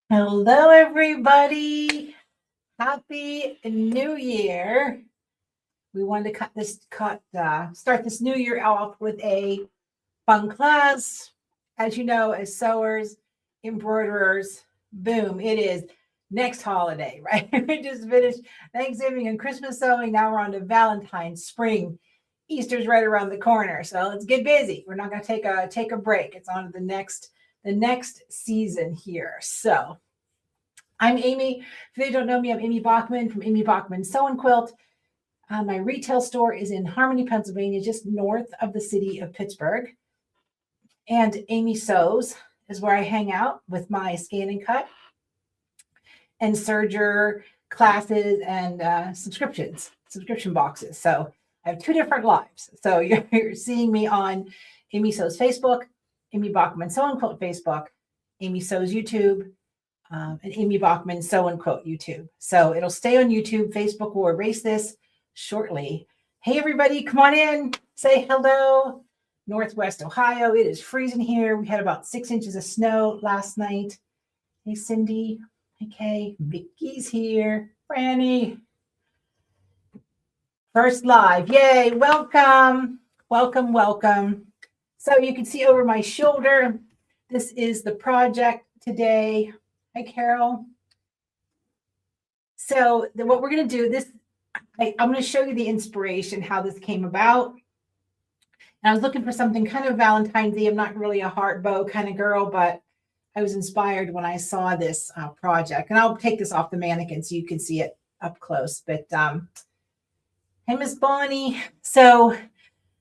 Hello, everybody. Happy New Year. We wanted to start this new year off with a fun class. As you know, as sewers, embroiderers, boom, it is next holiday, right? We just finished Thanksgiving and Christmas sewing. Now we're on to Valentine's, spring. Easter's right around the corner. So let's get busy. We're not going to take a break. It's on to the next season here. So I'm Amy. If they don't know me, I'm Amy Bachman from Amy Bachman Sew and Quilt. My retail store is in Harmony, Pennsylvania, just north of the city of Pittsburgh. And Amy Sews is where I hang out with my scan and cut and serger classes and subscription boxes. So I have two different lives. So you're seeing me on Amy Sews Facebook, Amy Bachman Sew and Quilt Facebook, Amy Sews YouTube, and Amy Bachman Sew and Quilt YouTube. So it'll stay on YouTube. Facebook will erase this shortly. Hey, everybody, come on in. Say hello. Northwest Ohio. It is freezing here. We had about 6 inches of snow last night. Hey, Cindy. Hey, Kay. Vicky's here. Franny. First live. Yay. Welcome. Welcome, welcome. So you can see over my shoulder, this is the project today. Hi, Carol. So what we're going to do, I'm going to show you the inspiration, how this came about. And I was looking for something kind of Valentine's-y. I'm not really a heart bow kind of girl, but I was inspired when I saw this project. And I'll take this off the mannequin so you can see it up close. But hey, Miss Bonnie. So,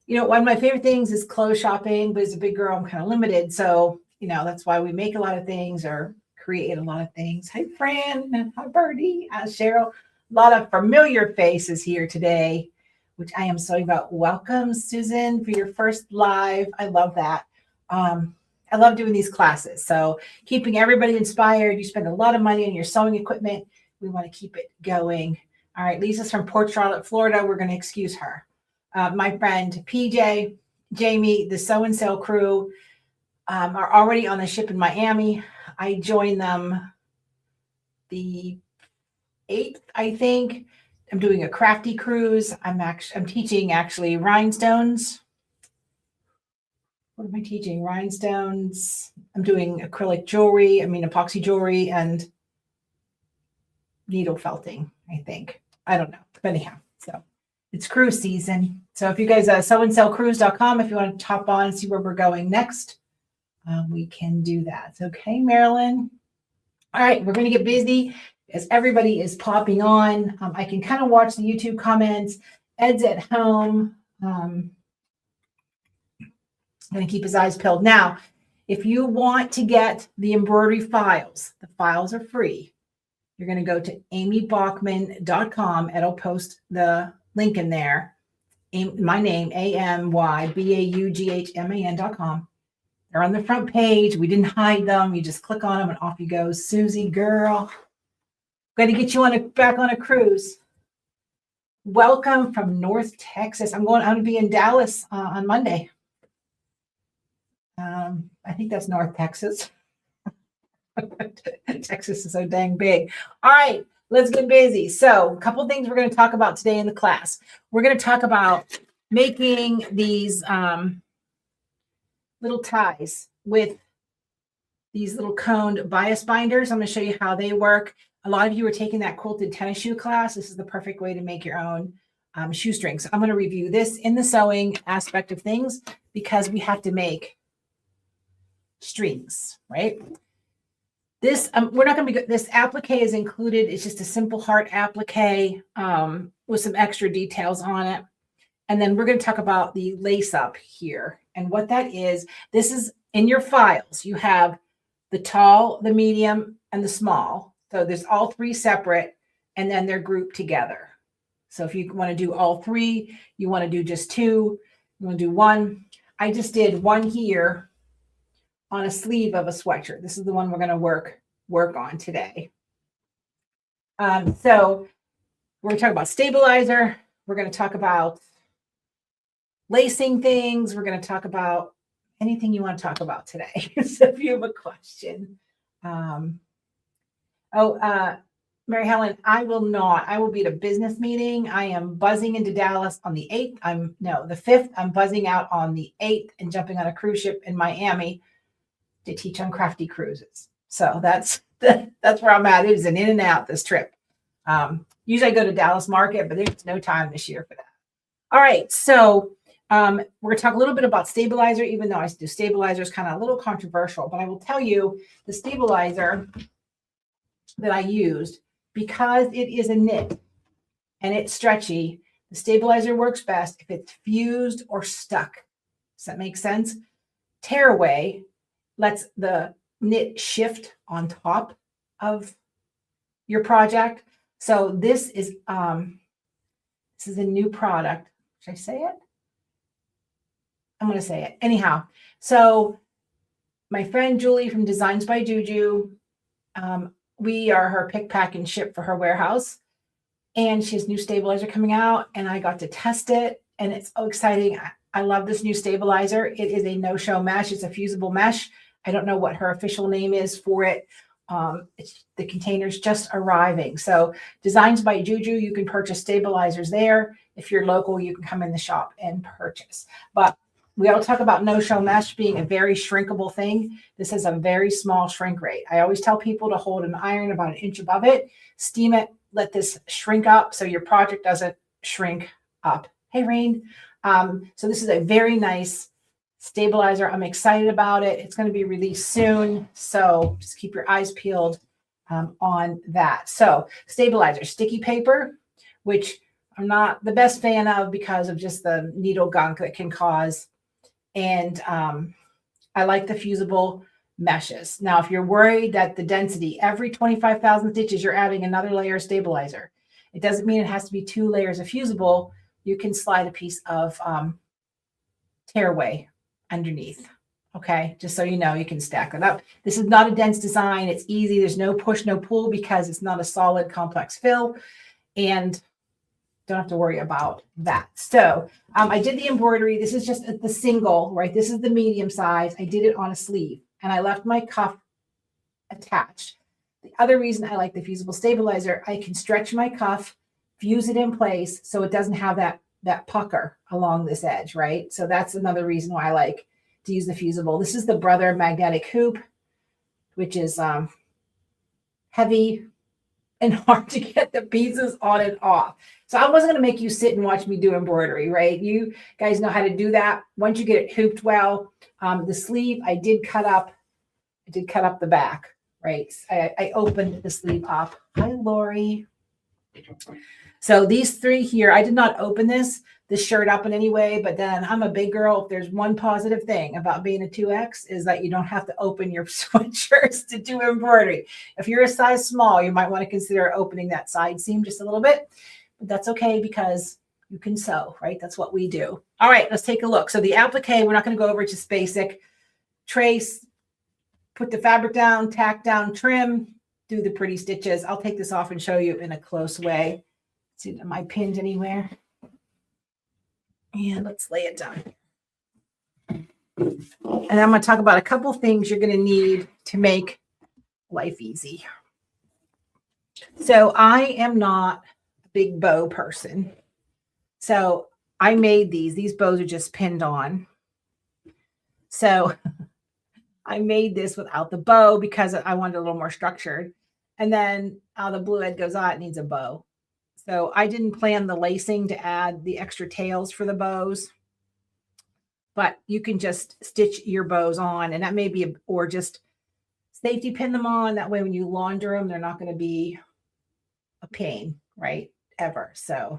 one of my favorite things is clothes shopping, but as a big girl, I'm kind of limited. So, that's why we make a lot of things or create a lot of things. Hi, Fran. Hi, Birdie. Cheryl. A lot of familiar faces here today, which I am so about. Welcome, Susan, for your first live. I love that. I love doing these classes. So keeping everybody inspired. You spend a lot of money on your sewing equipment. We want to keep it going. All right, Lisa's from Port Charlotte, Florida. We're going to excuse her. My friend PJ, Jamie, the Sew and Sell crew are already on the ship in Miami. I joined them the 8th, I think. I'm doing a crafty cruise. I'm teaching actually rhinestones. What am I teaching? Rhinestones. I'm doing acrylic jewelry. Epoxy jewelry and needle felting, I think. I don't know. But anyhow, so it's cruise season. So if you guys sewandsellcruise.com, if you want to hop on and see where we're going next, we can do that. Okay, Marilyn. All right, we're going to get busy as everybody is popping on. I can kind of watch the YouTube comments. Ed's at home. Going to keep his eyes peeled. Now, if you want to get the embroidery files, the files are free. You're going to go to amybachman.com. It'll post the link in there. My name, amybaughman.com. They're on the front page. We didn't hide them. You just click on them and off you go. Susie, girl. Got to get you back on a cruise. Welcome from North Texas. I'm going to be in Dallas on Monday. I think that's North Texas. Texas is so dang big. All right, let's get busy. So a couple of things we're going to talk about today in the class. We're going to talk about making these little ties with these little coned bias binders. I'm going to show you how they work. A lot of you are taking that quilted tennis shoe class. This is the perfect way to make your own shoestrings. I'm going to review this in the sewing aspect of things because we have to make strings, right? This, we're not going to be, this applique is included. It's just a simple heart applique with some extra details on it. And then we're going to talk about the lace up here and what that is. This is in your files. You have the tall, the medium, and the small. So there's all three separate, and then they're grouped together. So if you want to do all three, you want to do just two, you want to do one. I just did one here on a sleeve of a sweatshirt. This is the one we're going to work on today. So we're going to talk about stabilizer. We're going to talk about lacing things. We're going to talk about anything you want to talk about today. So if you have a question, Oh, Mary Helen, I will not. I will be at a business meeting. I am buzzing into Dallas on the 8th. The 5th. I'm buzzing out on the 8th and jumping on a cruise ship in Miami to teach on crafty cruises. So that's where I'm at. It is an in and out this trip. Usually I go to Dallas Market, but there's no time this year for that. All right. So we're going to talk a little bit about stabilizer, even though I do stabilizer is kind of a little controversial, but I will tell you the stabilizer that I used, because it is a knit and it's stretchy, the stabilizer works best if it's fused or stuck. Does that make sense? Tearaway lets the knit shift on top of your project. So this is a new product. Should I say it? I'm going to say it. Anyhow, so my friend Julie from Designs by Juju, we are her pick, pack, and ship for her warehouse. And she has new stabilizer coming out, and I got to test it, and it's so exciting. I love this new stabilizer. It is a no-show mesh. It's a fusible mesh. I don't know what her official name is for it. The container's just arriving. So Designs by Juju, you can purchase stabilizers there. If you're local, you can come in the shop and purchase. But we all talk about no-show mesh being a very shrinkable thing. This is a very small shrink rate. I always tell people to hold an iron about 1 inch above it, steam it, let this shrink up so your project doesn't shrink up. Hey, Rain. So this is a very nice stabilizer. I'm excited about it. It's going to be released soon. So just keep your eyes peeled on that. So stabilizer, sticky paper, which I'm not the best fan of because of just the needle gunk that can cause. And I like the fusible meshes. Now, if you're worried that the density, every 25,000 stitches, you're adding another layer of stabilizer. It doesn't mean it has to be 2 layers of fusible. You can slide a piece of tearaway underneath. Okay, just so you know, you can stack it up. This is not a dense design. It's easy. There's no push, no pull because it's not a solid complex fill. And don't have to worry about that. So I did the embroidery. This is just the single, right? This is the medium size. I did it on a sleeve and I left my cuff attached. The other reason I like the fusible stabilizer, I can stretch my cuff, fuse it in place so it doesn't have that pucker along this edge, right? So that's another reason why I like to use the fusible. This is the Brother magnetic hoop, which is heavy and hard to get the pieces on and off. So I wasn't going to make you sit and watch me do embroidery, right? You guys know how to do that. Once you get it hooped well, the sleeve, I did cut up the back, right? I opened the sleeve up. Hi, Lori. So these 3 here, I did not open this shirt up in any way, but then I'm a big girl. If there's one positive thing about being a 2X is that you don't have to open your sweatshirts to do embroidery. If you're a size small, you might want to consider opening that side seam just a little bit, but that's okay because you can sew, right? That's what we do. All right, let's take a look. So the applique, we're not going to go over, it's just basic. Trace, put the fabric down, tack down, trim, do the pretty stitches. I'll take this off and show you in a close way. See, am I pinned anywhere? And let's lay it down. And I'm going to talk about a couple things you're going to need to make life easy. So I am not a big bow person. So I made these. These bows are just pinned on. So I made this without the bow because I wanted a little more structured. And then the blue head goes on, it needs a bow. So I didn't plan the lacing to add the extra tails for the bows, but you can just stitch your bows on, and that may be, or just safety pin them on. That way when you launder them, they're not going to be a pain, right? Ever. So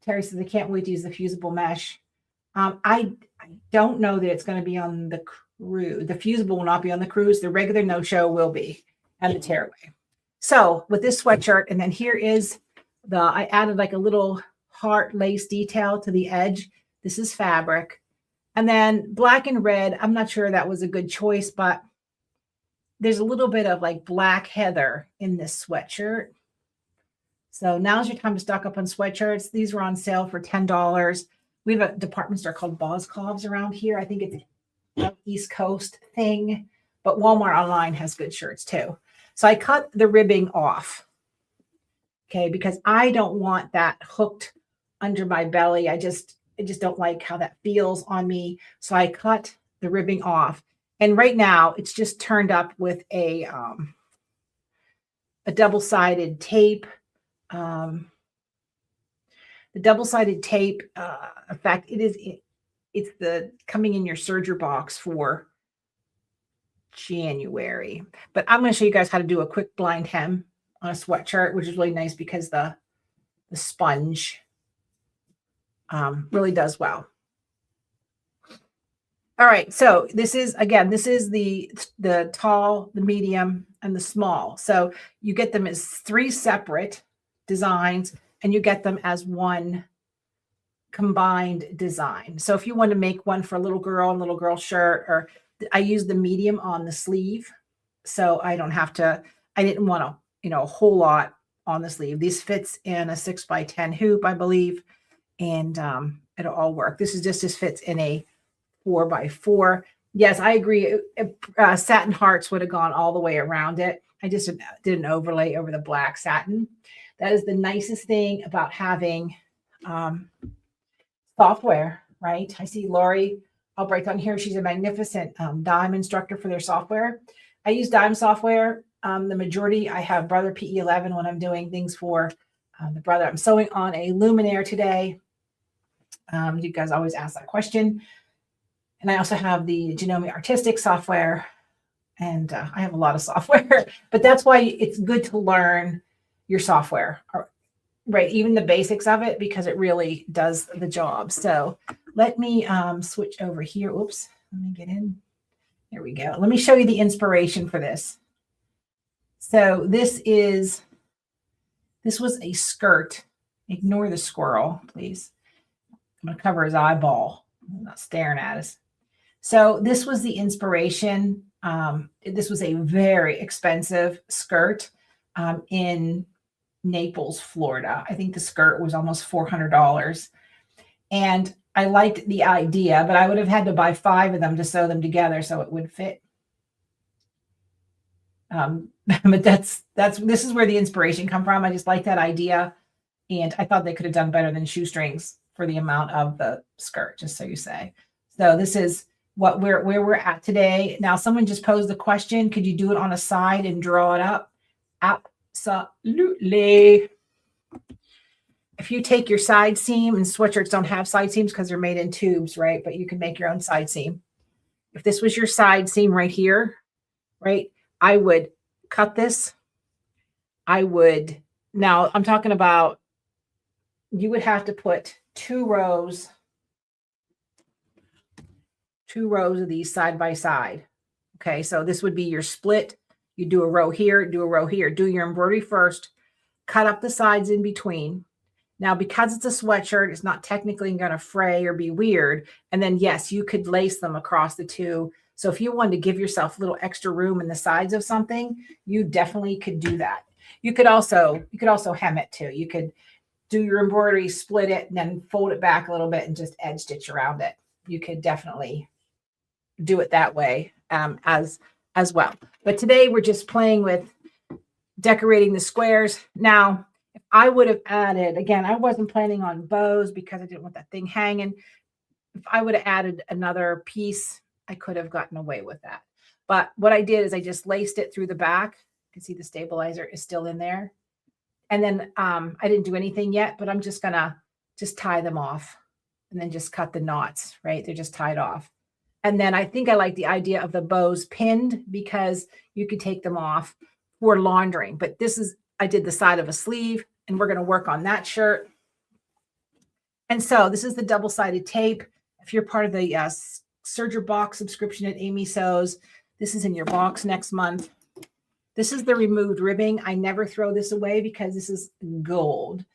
Terry says, I can't wait to use the fusible mesh. I don't know that it's going to be on the cruise. The fusible will not be on the cruise. The regular no-show will be, and the tearaway. So with this sweatshirt, and then here is I added like a little heart lace detail to the edge. This is fabric. And then black and red, I'm not sure that was a good choice, but there's a little bit of like black heather in this sweatshirt. So now's your time to stock up on sweatshirts. These were on sale for $10. We have a department store called Boscov's around here. I think it's an East Coast thing, but Walmart online has good shirts too. So I cut the ribbing off, okay, because I don't want that hooked under my belly. I just don't like how that feels on me. So I cut the ribbing off. And right now it's just turned up with a double-sided tape. The double-sided tape, in fact, it's the coming in your serger box for January. But I'm going to show you guys how to do a quick blind hem on a sweatshirt, which is really nice because the sponge really does well. All right, so this is the tall, the medium, and the small. So you get them as 3 separate designs, and you get them as one combined design. So if you want to make one for a little girl and little girl shirt, or I use the medium on the sleeve, so I don't have to, I didn't want to, a whole lot on the sleeve. This fits in a 6x10 hoop, I believe, and it'll all work. This fits in a 4x4. Yes, I agree. Satin hearts would have gone all the way around it. I just did an overlay over the black satin. That is the nicest thing about having software, right? I see Lori Albright on here. She's a magnificent dime instructor for their software. I use dime software. The majority, I have Brother PE11 when I'm doing things for the Brother. I'm sewing on a luminaire today. You guys always ask that question. And I also have the Genome Artistic software. And I have a lot of software. But that's why it's good to learn your software, right? Even the basics of it, because it really does the job. So let me switch over here. Oops, let me get in. There we go. Let me show you the inspiration for this. So this was a skirt. Ignore the squirrel, please. I'm going to cover his eyeball. I'm not staring at us. So this was the inspiration. This was a very expensive skirt in Naples, Florida. I think the skirt was almost $400. And I liked the idea, but I would have had to buy 5 of them to sew them together so it would fit. But this is where the inspiration come from. I just like that idea. And I thought they could have done better than shoestrings for the amount of the skirt, just so you say. So this is where we're at today. Now, someone just posed the question, could you do it on a side and draw it up? Absolutely. If you take your side seam, and sweatshirts don't have side seams because they're made in tubes, right? But you can make your own side seam. If this was your side seam right here, right, I would cut this. Now I'm talking about, you would have to put 2 rows of these side by side. Okay, so this would be your split. You do a row here, do a row here, do your embroidery first, cut up the sides in between. Now, because it's a sweatshirt, it's not technically going to fray or be weird. And then, yes, you could lace them across the 2. So if you wanted to give yourself a little extra room in the sides of something, you definitely could do that. You could also hem it too. You could do your embroidery, split it, and then fold it back a little bit and just edge stitch around it. You could definitely do it that way as well. But today we're just playing with decorating the squares. Now, if I would have added, again, I wasn't planning on bows because I didn't want that thing hanging. If I would have added another piece, I could have gotten away with that. But what I did is I just laced it through the back. You can see the stabilizer is still in there. And then I didn't do anything yet, but I'm just going to tie them off and then just cut the knots, right? They're just tied off. And then I think I like the idea of the bows pinned because you could take them off for laundering. But I did the side of a sleeve, and we're going to work on that shirt. And so this is the double-sided tape. If you're part of the Serger box subscription at Amy Sews, this is in your box next month. This is the removed ribbing. I never throw this away because this is gold.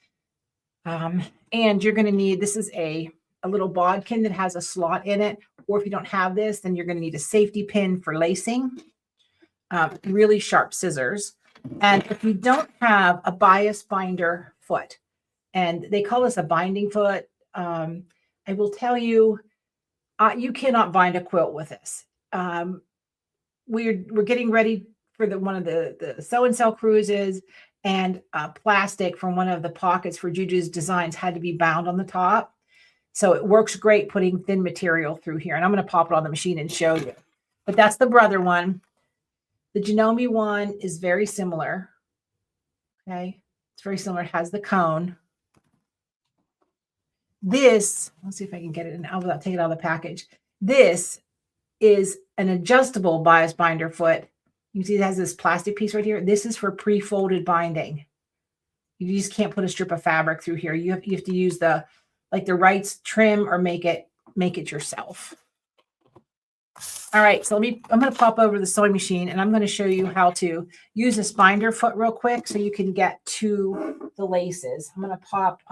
And you're going to need, this is a little bodkin that has a slot in it. Or if you don't have this, then you're going to need a safety pin for lacing, really sharp scissors. And if you don't have a bias binder foot, and they call this a binding foot, I will tell you, you cannot bind a quilt with this. We're getting ready for one of the sew and sell cruises, and plastic from one of the pockets for Juju's designs had to be bound on the top. So it works great putting thin material through here. And I'm going to pop it on the machine and show you. But that's the brother one. The Janome one is very similar. Okay. It's very similar. It has the cone. This, let's see if I can get it in without taking it out of the package. This is an adjustable bias binder foot. You can see it has this plastic piece right here. This is for pre-folded binding. You just can't put a strip of fabric through here. You have to use the Wright's trim or make it yourself. All right, so I'm going to pop over the sewing machine and I'm going to show you how to use this binder foot real quick so you can get to the laces. I'm going to pop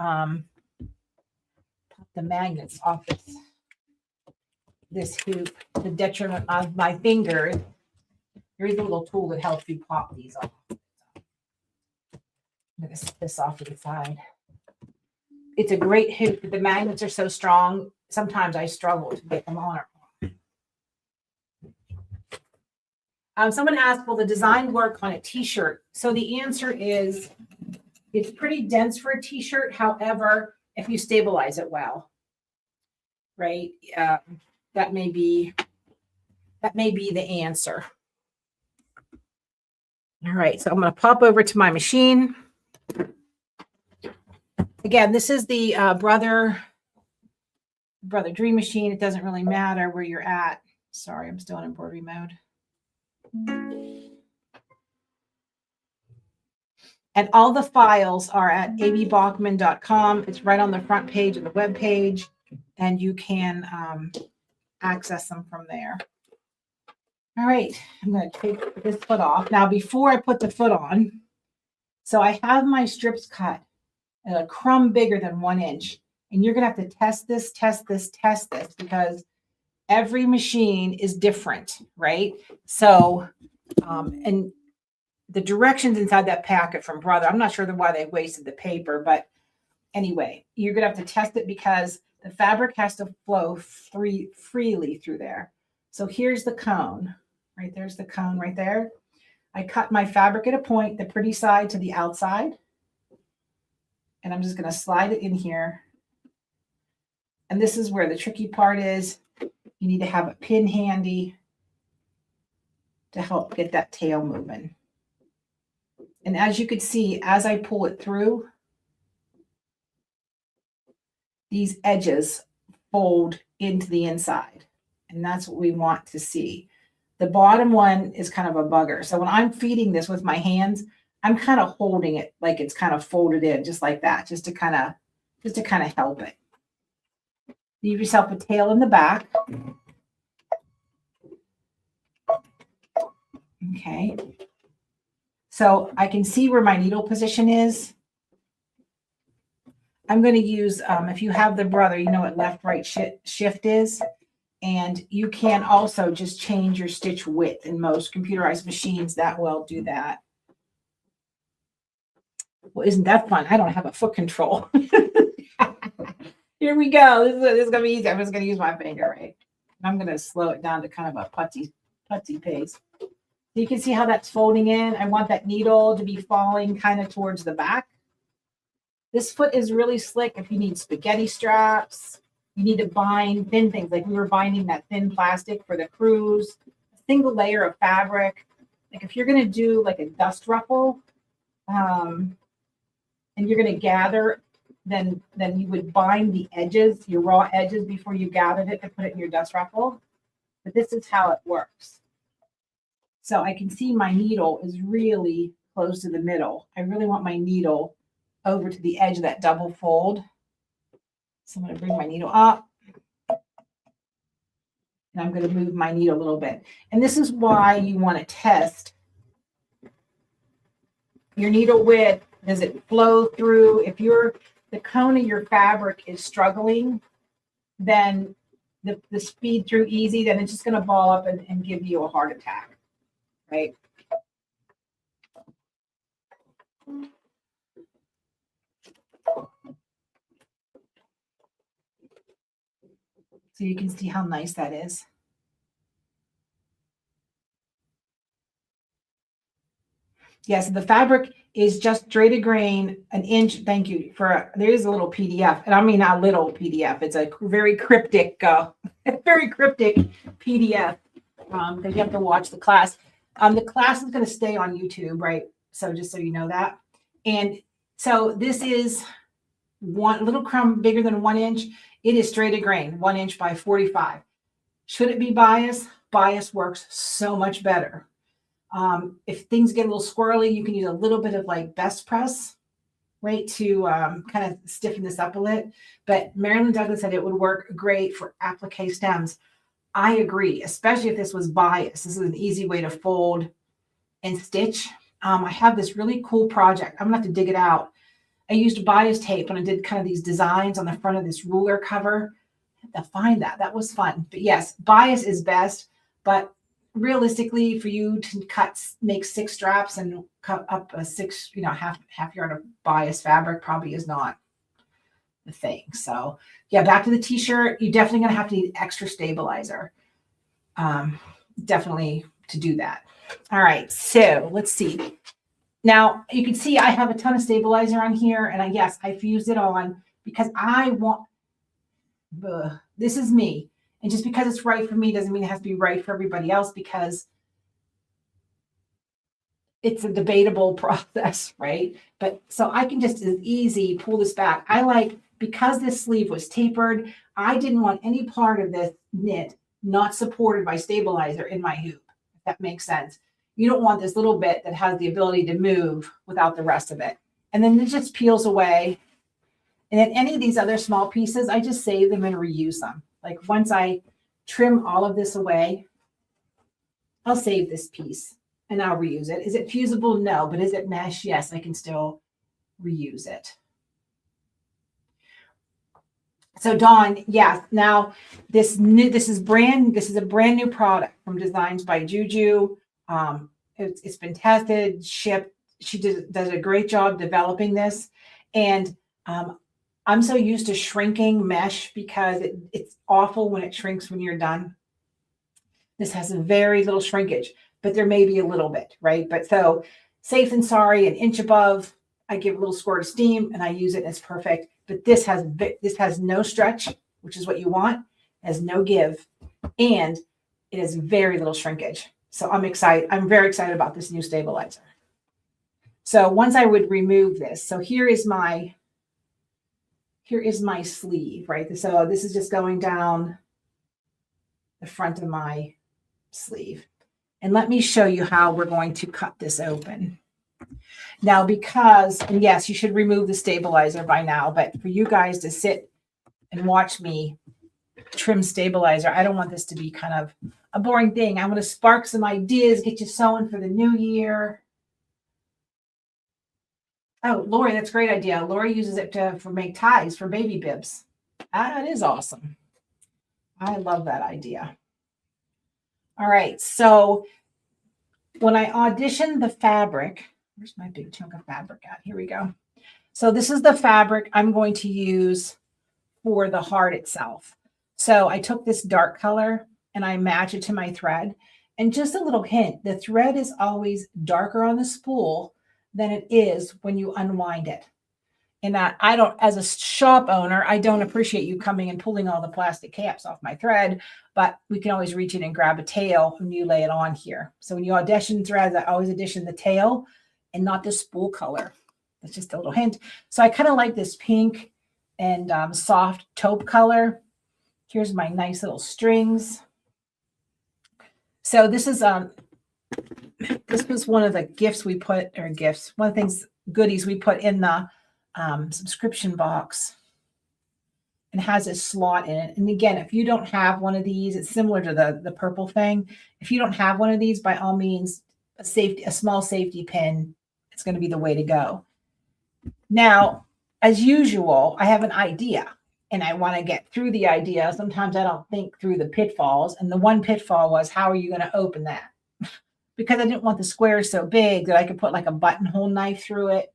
the magnets off this hoop, the detriment of my fingers. Here's a little tool that helps you pop these off. I'm going to set this off to the side. It's a great hoop, but the magnets are so strong, sometimes I struggle to get them on. Someone asked, will the design work on a t-shirt? So the answer is, it's pretty dense for a t-shirt. However, if you stabilize it well, right? That may be the answer. All right, so I'm going to pop over to my machine. Again, this is the Brother Dream machine. It doesn't really matter where you're at. Sorry, I'm still in embroidery mode. And all the files are at abbachman.com. It's right on the front page of the web page, and you can access them from there. All right, I'm going to take this foot off. Now, before I put the foot on, so I have my strips cut at a crumb bigger than 1 inch. And you're going to have to test this, because every machine is different, right? So, and the directions inside that packet from Brother, I'm not sure why they wasted the paper, but anyway, you're going to have to test it because the fabric has to flow freely through there. So here's the cone, right? There's the cone right there. I cut my fabric at a point, the pretty side to the outside. And I'm just going to slide it in here. And this is where the tricky part is. You need to have a pin handy to help get that tail moving. And as you can see, as I pull it through, these edges fold into the inside. And that's what we want to see. The bottom one is kind of a bugger. So when I'm feeding this with my hands, I'm kind of holding it like it's kind of folded in, just like that, just to kind of help it. Leave yourself a tail in the back. Okay. So I can see where my needle position is. I'm going to use, if you have the Brother, you know what left, right shift is. And you can also just change your stitch width in most computerized machines. That will do that. Well, isn't that fun? I don't have a foot control. Here we go. This is going to be easy. I'm just going to use my finger, right? I'm going to slow it down to kind of a putty pace. So you can see how that's folding in. I want that needle to be falling kind of towards the back. This foot is really slick if you need spaghetti straps. You need to bind thin things, like we were binding that thin plastic for the cruise, a single layer of fabric. Like if you're going to do like a dust ruffle, and you're going to gather, then you would bind the edges, your raw edges, before you gathered it to put it in your dust ruffle. But this is how it works. So I can see my needle is really close to the middle. I really want my needle over to the edge of that double fold. So I'm going to bring my needle up. And I'm going to move my needle a little bit. And this is why you want to test your needle width. Does it flow through? If the cone of your fabric is struggling, then the speed through easy, then it's just going to ball up and give you a heart attack, right? So you can see how nice that is. Yes, the fabric is just straight grain, an inch. Thank you for, there is a little PDF, and I mean not little PDF. It's a very cryptic, very cryptic PDF because you have to watch the class. The class is going to stay on YouTube, right? So just so you know that. And so this is one little crumb bigger than 1 inch. It is straight grain, 1 inch by 45. Should it be bias? Bias works so much better. If things get a little squirrely, you can use a little bit of like best press, right, to kind of stiffen this up a bit. But Marilyn Douglas said it would work great for applique stems. I agree, especially if this was bias. This is an easy way to fold and stitch. I have this really cool project. I'm gonna have to dig it out. I used bias tape when I did kind of these designs on the front of this ruler cover. I have to find that. That was fun. But yes, bias is best. But realistically, for you to make 6 straps and cut up a 6, half yard of bias fabric probably is not the thing. So yeah, back to the t-shirt. You're definitely going to have to need extra stabilizer. Definitely to do that. All right, so let's see. Now you can see I have a ton of stabilizer on here, and yes, I fused it on because I want. This is me. And just because it's right for me doesn't mean it has to be right for everybody else, because it's a debatable process, right? But so I can just as easy pull this back. I like, because this sleeve was tapered, I didn't want any part of this knit not supported by stabilizer in my hoop, if that makes sense. You don't want this little bit that has the ability to move without the rest of it. And then it just peels away. And then any of these other small pieces, I just save them and reuse them. Like once I trim all of this away, I'll save this piece and I'll reuse it. Is it fusible? No. But is it mesh? Yes, I can still reuse it. So Dawn, yes. Now this is a brand new product from Designs by Juju. It's been tested, shipped. She does a great job developing this. And I'm so used to shrinking mesh because it's awful when it shrinks when you're done. This has a very little shrinkage, but there may be a little bit, right? But so safe than sorry, an inch above, I give a little squirt of steam and I use it and it's perfect. But this has no stretch, which is what you want. It has no give, and it has very little shrinkage. So I'm excited. I'm very excited about this new stabilizer. So once I would remove this, so here is my sleeve, right? So this is just going down the front of my sleeve. And let me show you how we're going to cut this open. Now, and yes, you should remove the stabilizer by now, but for you guys to sit and watch me trim stabilizer, I don't want this to be kind of a boring thing. I'm going to spark some ideas, get you sewing for the new year. Oh, Lori, that's a great idea. Lori uses it for make ties for baby bibs. That is awesome. I love that idea. All right, so when I auditioned the fabric, where's my big chunk of fabric at? Here we go. So this is the fabric I'm going to use for the heart itself. So I took this dark color and I match it to my thread. And just a little hint, the thread is always darker on the spool than it is when you unwind it. And I don't, as a shop owner, I don't appreciate you coming and pulling all the plastic caps off my thread, but we can always reach in and grab a tail when you lay it on here. So when you audition threads, I always audition the tail and not the spool color. That's just a little hint. So I kind of like this pink and soft taupe color. Here's my nice little strings. So this is this was one of the gifts we put, or gifts, one of the things, goodies we put in the subscription box, and has a slot in it. And again, if you don't have one of these, it's similar to the purple thing. If you don't have one of these, by all means, a small safety pin, it's going to be the way to go. Now, as usual, I have an idea and I want to get through the idea. Sometimes I don't think through the pitfalls. And the one pitfall was, how are you going to open that? Because I didn't want the square so big that I could put like a buttonhole knife through it.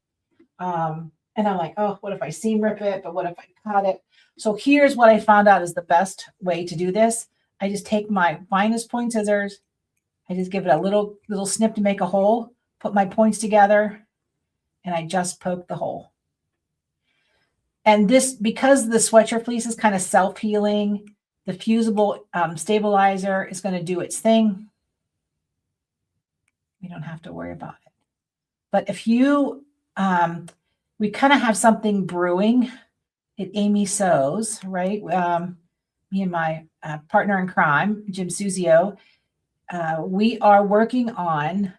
And I'm like, oh, what if I seam rip it? But what if I cut it? So here's what I found out is the best way to do this. I just take my finest point scissors. I just give it a little snip to make a hole, put my points together, and I just poked the hole. And this, because the sweatshirt fleece is kind of self-healing, the fusible stabilizer is going to do its thing. We don't have to worry about it. But if you, we kind of have something brewing at Amy Sews, right? Me and my partner in crime, Jim Suzio, we are working on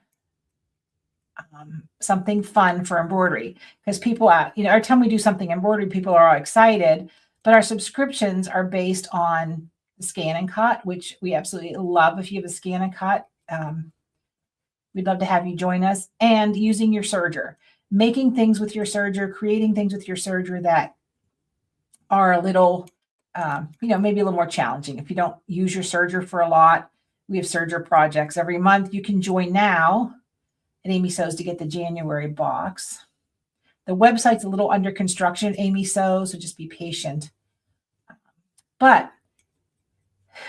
something fun for embroidery, because people, every time we do something embroidery, people are all excited, but our subscriptions are based on the scan and cut, which we absolutely love. If you have a scan and cut, we'd love to have you join us, and using your serger, making things with your serger, creating things with your serger that are a little, maybe a little more challenging. If you don't use your serger for a lot, we have serger projects every month. You can join now at Amy Sews to get the January box. The website's a little under construction, Amy Sews, so just be patient. But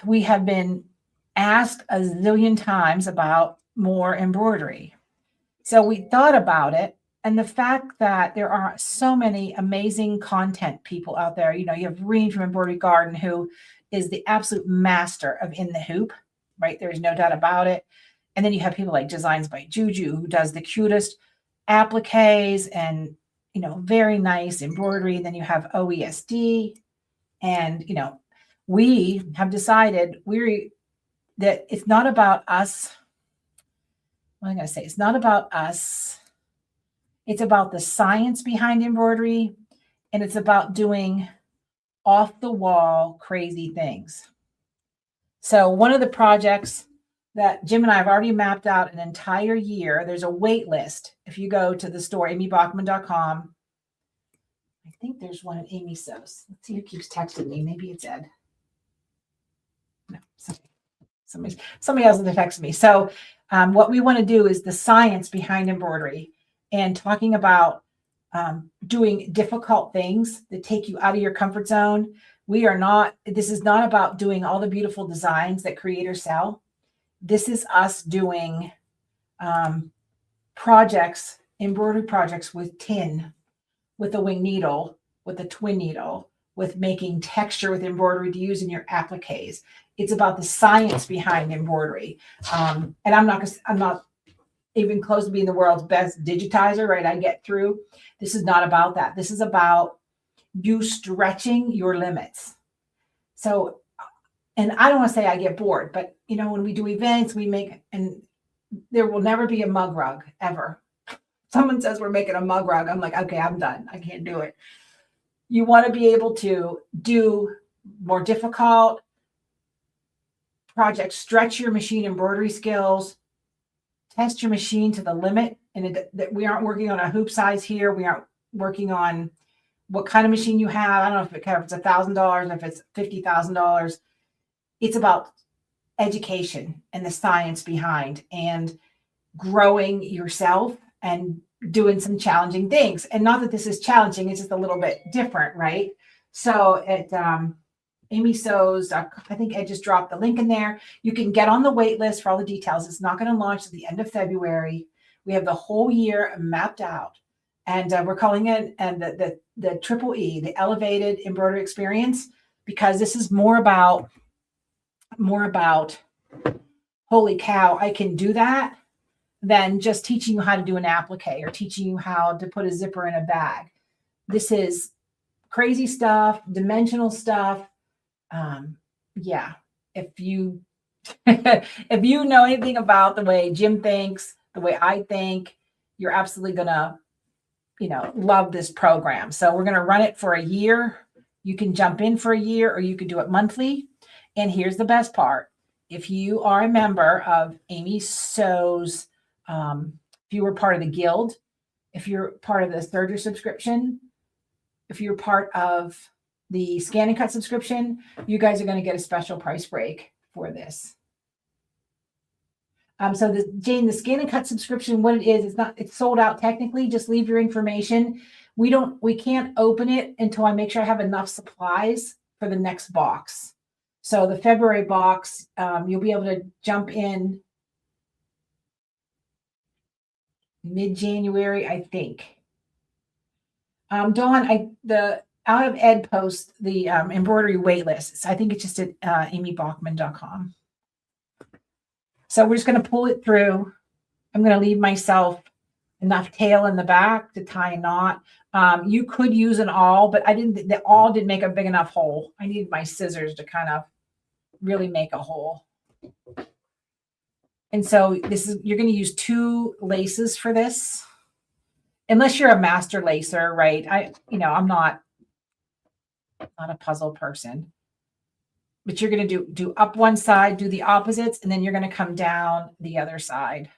we have been asked a zillion times about more embroidery. So we thought about it, and the fact that there are so many amazing content people out there. You have Reen from Embroidery Garden, who is the absolute master of in the hoop, right? There's no doubt about it. And then you have people like Designs by Juju, who does the cutest appliques and, very nice embroidery. And then you have OESD. And, we have decided that it's not about us. What am I going to say? It's not about us. It's about the science behind embroidery. And it's about doing off the wall, crazy things. So one of the projects that Jim and I have already mapped out an entire year. There's a wait list. If you go to the store, amybachman.com, I think there's one at Amy Sews. Let's see who keeps texting me. Maybe it's Ed. No, somebody else has texted me. So what we want to do is the science behind embroidery and talking about doing difficult things that take you out of your comfort zone. This is not about doing all the beautiful designs that creators sell. This is us doing projects, embroidery projects with tin, with a wing needle, with a twin needle, with making texture with embroidery to use in your appliques. It's about the science behind embroidery. And I'm not even close to being the world's best digitizer, right? I get through. This is not about that. This is about you stretching your limits. So, and I don't want to say I get bored, but when we do events, we make, and there will never be a mug rug ever. Someone says we're making a mug rug. I'm like, okay, I'm done. I can't do it. You want to be able to do more difficult projects, stretch your machine embroidery skills, test your machine to the limit. And that we aren't working on a hoop size here. We aren't working on what kind of machine you have. I don't know if it's $1,000 and if it's $50,000. It's about education and the science behind and growing yourself and doing some challenging things. And not that this is challenging, it's just a little bit different, right? So at Amy Sews, I think I just dropped the link in there. You can get on the wait list for all the details. It's not going to launch at the end of February. We have the whole year mapped out. And we're calling it the Triple E, the Elevated Embroidery Experience, because this is more about, holy cow, I can do that, than just teaching you how to do an applique or teaching you how to put a zipper in a bag. This is crazy stuff, dimensional stuff. Yeah, if you if you know anything about the way Jim thinks, the way I think, you're absolutely gonna, love this program. So we're gonna run it for a year. You can jump in for a year, or you can do it monthly. And here's the best part: if you are a member of Amy Sews, if you were part of the guild, if you're part of the Serger subscription, if you're part of the Scan and Cut subscription, you guys are going to get a special price break for this. So Jane, the Scan and Cut subscription, what it is, it's sold out technically. Just leave your information. We can't open it until I make sure I have enough supplies for the next box. So the February box, you'll be able to jump in. mid-January, I think. Dawn, the Out of Ed post the embroidery wait lists. I think it's just at amybachman.com. So we're just going to pull it through. I'm going to leave myself enough tail in the back to tie a knot. You could use an awl, but the awl didn't make a big enough hole. I needed my scissors to kind of really make a hole. And so you're going to use 2 laces for this, unless you're a master lacer, right? I'm not a puzzle person, but you're going to do up one side, do the opposites, and then you're going to come down the other side.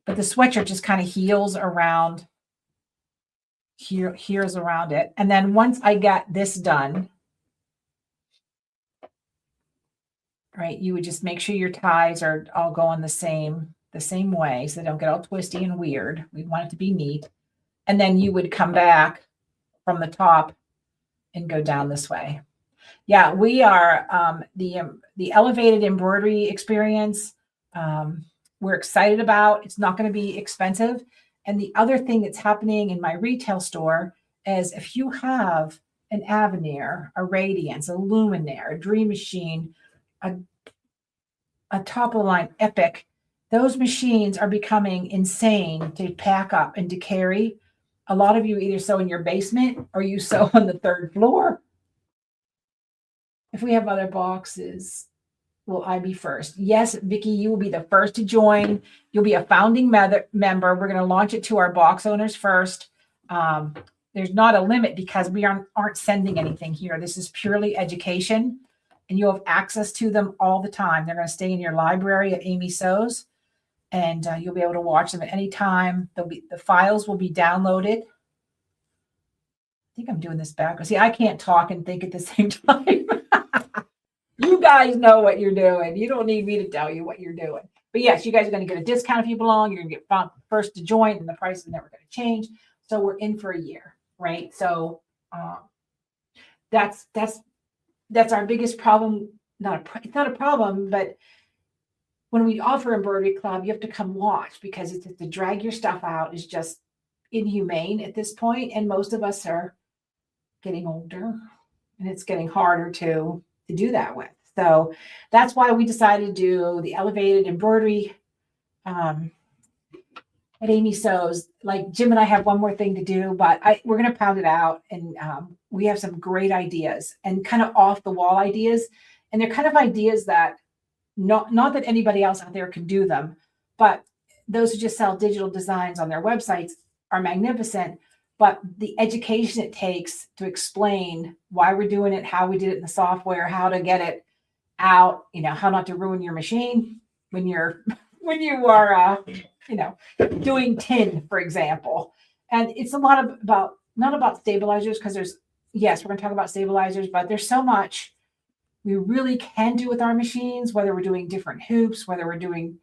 But the sweatshirt just kind of heels around here's around it. And then once I got this done, right, you would just make sure your ties are all going the same way so they don't get all twisty and weird. We want it to be neat. And then you would come back from the top and go down this way. Yeah, we are the elevated embroidery experience. We're excited about. It's not going to be expensive. And the other thing that's happening in my retail store is if you have an Avenir, a Radiance, a Luminaire, a Dream Machine, a top of the line Epic, those machines are becoming insane to pack up and to carry. A lot of you either sew in your basement or you sew on the 3rd floor. If we have other boxes, will I be first? Yes, Vicki, you will be the first to join. You'll be a founding member. We're going to launch it to our box owners first. There's not a limit because we aren't sending anything here. This is purely education, and you'll have access to them all the time. They're going to stay in your library at Amy Sews, and you'll be able to watch them at any time. The files will be downloaded. I think I'm doing this backwards. See, I can't talk and think at the same time. You guys know what you're doing. You don't need me to tell you what you're doing. But yes, you guys are going to get a discount if you belong. You're going to get first to join, and the price is never going to change. So we're in for a year, right? So that's our biggest problem. It's not a problem, but when we offer Embroidery Club, you have to come watch because to drag your stuff out is just inhumane at this point, and most of us are getting older, and it's getting harder to do that with. So that's why we decided to do the elevated embroidery at Amy Sews. Like Jim and I have one more thing to do, but we're going to pound it out, and we have some great ideas and kind of off the wall ideas, and they're kind of ideas that not that anybody else out there can do them, but those who just sell digital designs on their websites are magnificent. But the education it takes to explain why we're doing it, how we did it in the software, how to get it out, how not to ruin your machine when you are, doing tin, for example. And it's a lot about, not about stabilizers, because we're going to talk about stabilizers, but there's so much we really can do with our machines, whether we're doing different hoops, whether we're doing,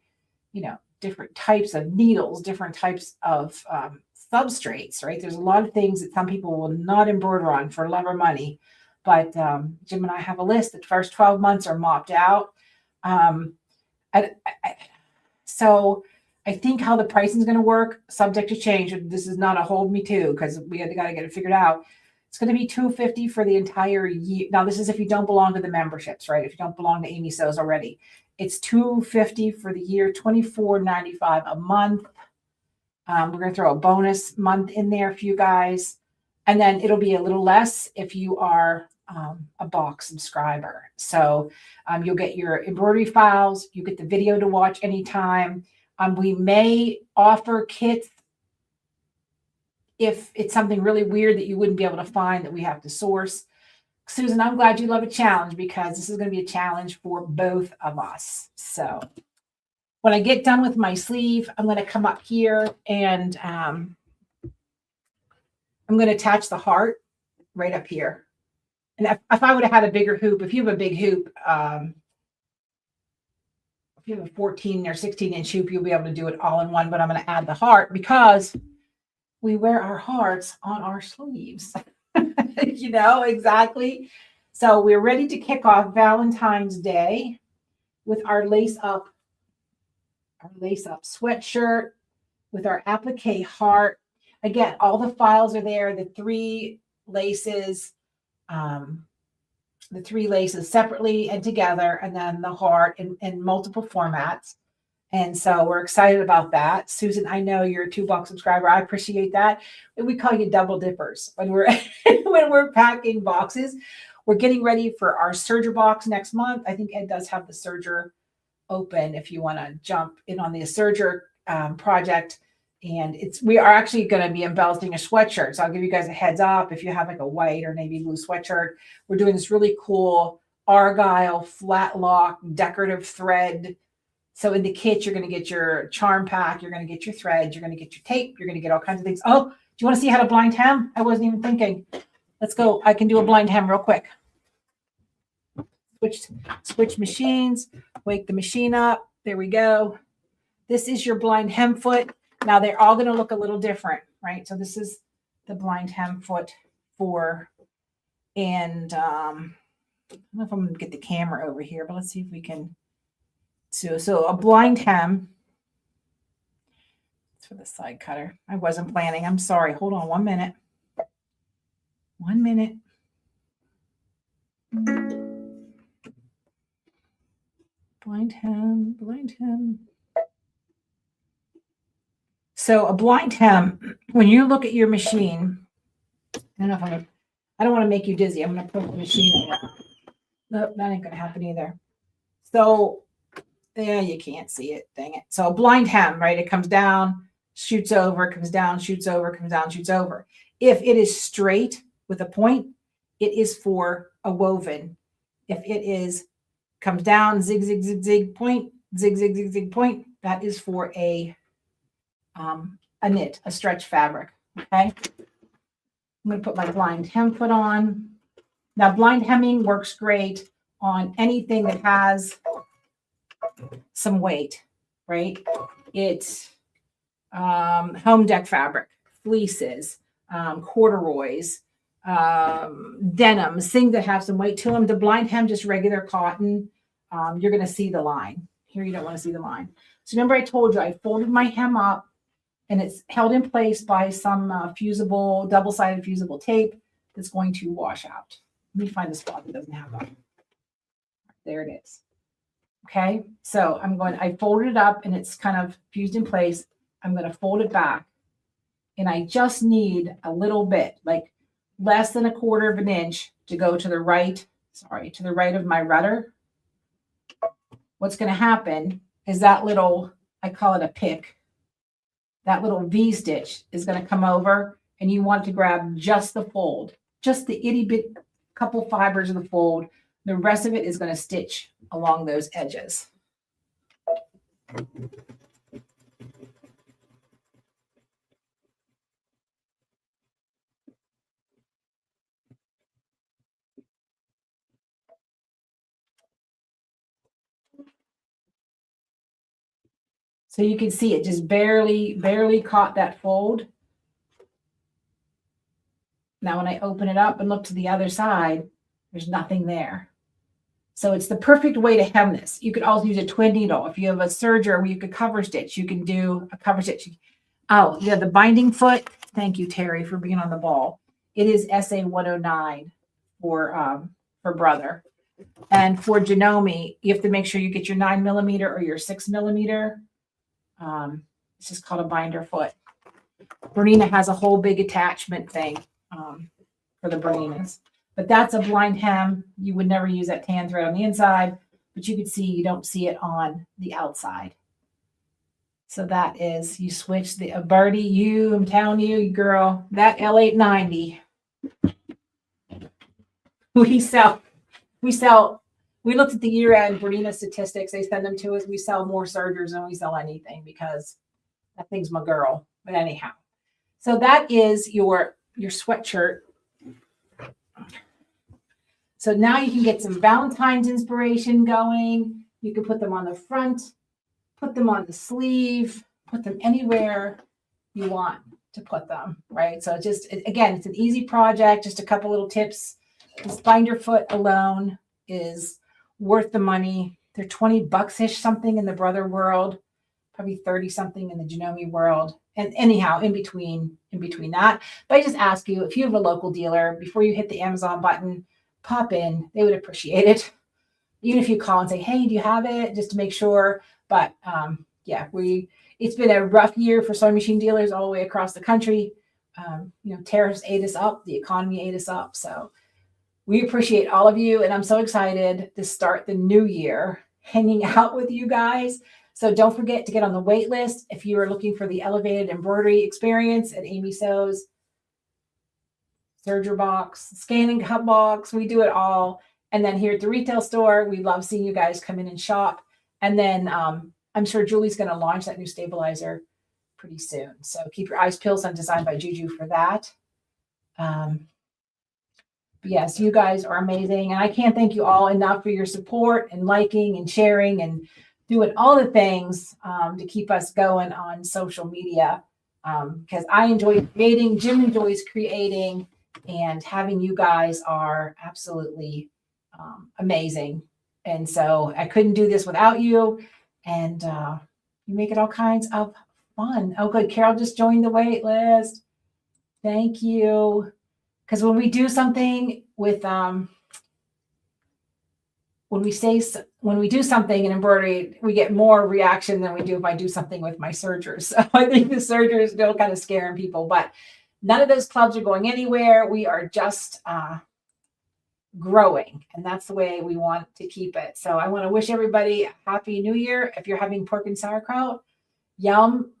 different types of needles, different types of substrates, right? There's a lot of things that some people will not embroider on for love or money. But Jim and I have a list. The first 12 months are mopped out. So I think how the pricing is going to work, subject to change. This is not a hold me to, because we got to get it figured out. It's going to be $250 for the entire year. Now, this is if you don't belong to the memberships, right? If you don't belong to Amy Sews already, it's $250 for the year, $24.95 a month. We're going to throw a bonus month in there for you guys. And then it'll be a little less if you are a box subscriber. So you'll get your embroidery files. You get the video to watch anytime. We may offer kits if it's something really weird that you wouldn't be able to find that we have to source. Susan, I'm glad you love a challenge, because this is going to be a challenge for both of us. So when I get done with my sleeve, I'm going to come up here and I'm going to attach the heart right up here. And if I would have had a bigger hoop, if you have a big hoop, if you have a 14 or 16-inch hoop, you'll be able to do it all in one. But I'm going to add the heart because we wear our hearts on our sleeves. Exactly. So we're ready to kick off Valentine's Day with our lace up our lace up sweatshirt with our applique heart. Again, all the files are there, the three laces, separately and together, and then the heart in multiple formats. And so we're excited about that. Susan, I know you're a $2 subscriber. I appreciate that. We call you double dippers when we're when we're packing boxes. We're getting ready for our serger box next month. I think Ed does have the serger open if you want to jump in on the serger project. And we are actually going to be embellishing a sweatshirt. So I'll give you guys a heads up. If you have like a white or navy blue sweatshirt, we're doing this really cool argyle flat lock decorative thread. So in the kit, you're going to get your charm pack, you're going to get your threads, you're going to get your tape, you're going to get all kinds of things. Oh, do you want to see how to blind hem? I wasn't even thinking. Let's go. I can do a blind hem real quick. Switch machines, wake the machine up. There we go. This is your blind hem foot. Now they're all going to look a little different, right? So this is the blind hem foot and I don't know if I'm going to get the camera over here, but let's see if we can. So a blind hem. It's for the side cutter. I wasn't planning. I'm sorry. Hold on 1 minute. 1 minute. Blind hem. So a blind hem, when you look at your machine, I don't want to make you dizzy. I'm going to put the machine in. Nope, that ain't going to happen either. So yeah, you can't see it. Dang it. So a blind hem, right? It comes down, shoots over, comes down, shoots over, comes down, shoots over. If it is straight with a point, it is for a woven. If it is comes down, zig, zig, zig, zig, point, zig, zig, zig, zig, point, that is for a knit, a stretch fabric. Okay. I'm going to put my blind hem foot on. Now, blind hemming works great on anything that has some weight, right? It's home deck fabric, fleeces, corduroys, denims, things that have some weight to them. The blind hem, just regular cotton, you're going to see the line. Here, you don't want to see the line. So remember I told you I folded my hem up and it's held in place by some fusible, double-sided fusible tape that's going to wash out. Let me find the spot that doesn't have that. There it is. Okay, so I folded it up and it's kind of fused in place. I'm going to fold it back and I just need a little bit, like less than 1/4 of an inch to go to the right, to the right of my rudder. What's going to happen is that little, I call it a pick, that little V stitch is going to come over and you want to grab just the fold, just the itty bit couple fibers of the fold. The rest of it is going to stitch along those edges. So you can see it just barely caught that fold. Now, when I open it up and look to the other side, there's nothing there. So it's the perfect way to hem this. You could also use a twin needle. If you have a serger where you could cover stitch, you can do a cover stitch. Oh, yeah, the binding foot. Thank you, Terry, for being on the ball. It is SA 109 for brother. And for Janome, you have to make sure you get your 9mm or your 6mm. It's just called a binder foot. Bernina has a whole big attachment thing for the Berninas. But that's a blind hem. You would never use that tan thread on the inside, but you can see you don't see it on the outside. So that is, you switch the Birdie, I'm telling you, girl, that L890. We looked at the year-end Bernina statistics. They send them to us. We sell more sergers than we sell anything because that thing's my girl. But anyhow, so that is your sweatshirt. So now you can get some Valentine's inspiration going. You can put them on the front, put them on the sleeve, put them anywhere you want to put them, right? So again, it's an easy project, just a couple little tips. This binder foot alone is worth the money. They're $20-ish something in the brother world. probably 30 something in the Janome world. And anyhow, in between that. But I just ask you, if you have a local dealer, before you hit the Amazon button, pop in. They would appreciate it. Even if you call and say, hey, do you have it? Just to make sure. But yeah, it's been a rough year for sewing machine dealers all the way across the country. Tariffs ate us up. The economy ate us up. So we appreciate all of you. And I'm so excited to start the new year hanging out with you guys. So don't forget to get on the wait list if you are looking for the elevated embroidery experience at Amy Sews, Serger Box, Scanning Hub Box. We do it all. And then here at the retail store, we love seeing you guys come in and shop. And then I'm sure Julie's going to launch that new stabilizer pretty soon. So keep your eyes peeled on Designed by Juju for that. Yes, you guys are amazing. And I can't thank you all enough for your support and liking and sharing and doing all the things to keep us going on social media. Because I enjoy creating, Jim enjoys creating, and having you guys are absolutely amazing. And so I couldn't do this without you. And you make it all kinds of fun. Oh, good. Carol just joined the wait list. Thank you. Because when we do something with, when we do something in embroidery, we get more reaction than we do if I do something with my sergers. So I think the sergers is still kind of scaring people, but none of those clubs are going anywhere. We are just growing, and that's the way we want to keep it. So I want to wish everybody a happy new year. If you're having pork and sauerkraut, yum.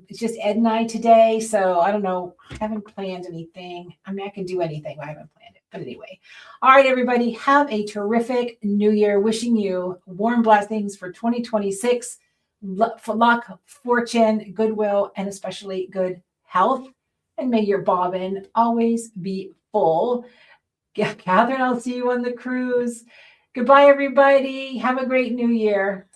It's just Ed and I today. So I don't know. I haven't planned anything. I mean, I can do anything. I haven't planned it. But anyway. All right, everybody. Have a terrific new year. Wishing you warm blessings for 2026. Luck, fortune, goodwill, and especially good health. And may your bobbin always be full. Yeah, Catherine, I'll see you on the cruise. Goodbye, everybody. Have a great new year.